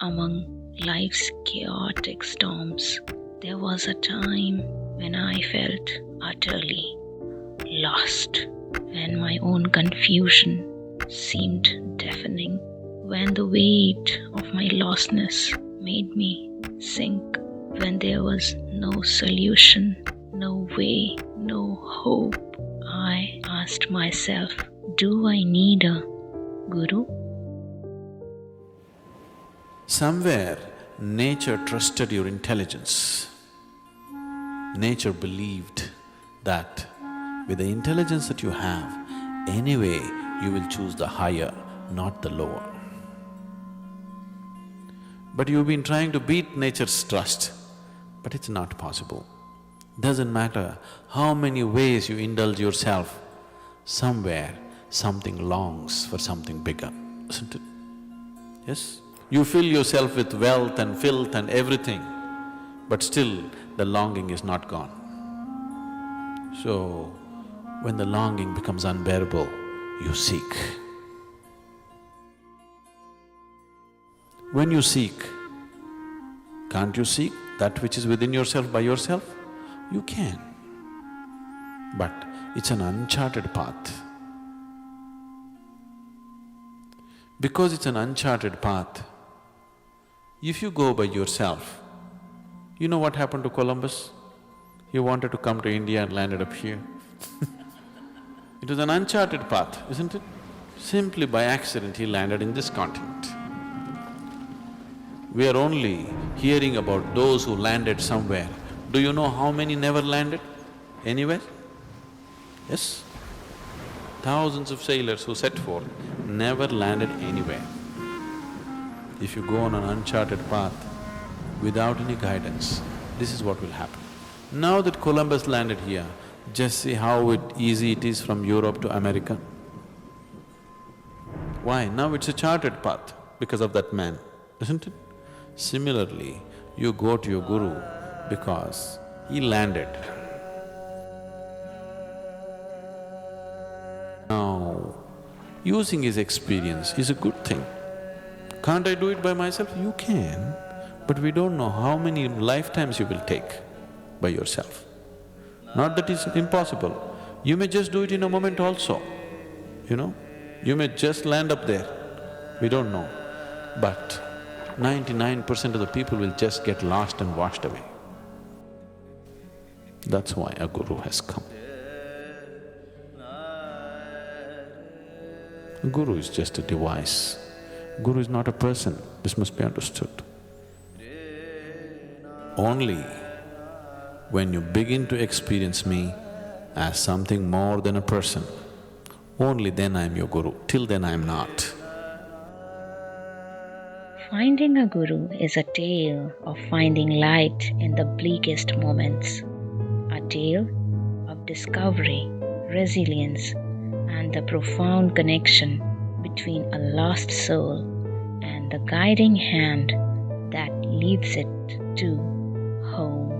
Among life's chaotic storms, there was a time when I felt utterly lost, when my own confusion seemed deafening, when the weight of my lostness made me sink, when there was no solution, no way, no hope. I asked myself, do I need a guru? Somewhere, nature trusted your intelligence. Nature believed that with the intelligence that you have, anyway you will choose the higher, not the lower. But you've been trying to beat nature's trust, but it's not possible. Doesn't matter how many ways you indulge yourself, somewhere something longs for something bigger, isn't it? Yes? You fill yourself with wealth and filth and everything, but still the longing is not gone. So, when the longing becomes unbearable, you seek. When you seek, can't you seek that which is within yourself by yourself? You can, but it's an uncharted path. Because it's an uncharted path, if you go by yourself, you know what happened to Columbus? He wanted to come to India and landed up here. It was an uncharted path, isn't it? Simply by accident he landed in this continent. We are only hearing about those who landed somewhere. Do you know how many never landed anywhere? Yes? Thousands of sailors who set forth never landed anywhere. If you go on an uncharted path without any guidance, this is what will happen. Now that Columbus landed here, just see how easy it is from Europe to America. Why? Now it's a charted path because of that man, isn't it? Similarly, you go to your guru because he landed. Now, using his experience is a good thing. Can't I do it by myself? You can, but we don't know how many lifetimes you will take by yourself. Not that it's impossible, you may just do it in a moment also, you know. You may just land up there, we don't know. But 99% of the people will just get lost and washed away. That's why a guru has come. A guru is just a device. Guru is not a person, this must be understood. Only when you begin to experience me as something more than a person, only then I am your guru, till then I am not. Finding a guru is a tale of finding light in the bleakest moments, a tale of discovery, resilience, and the profound connection between a lost soul and the guiding hand that leads it to home.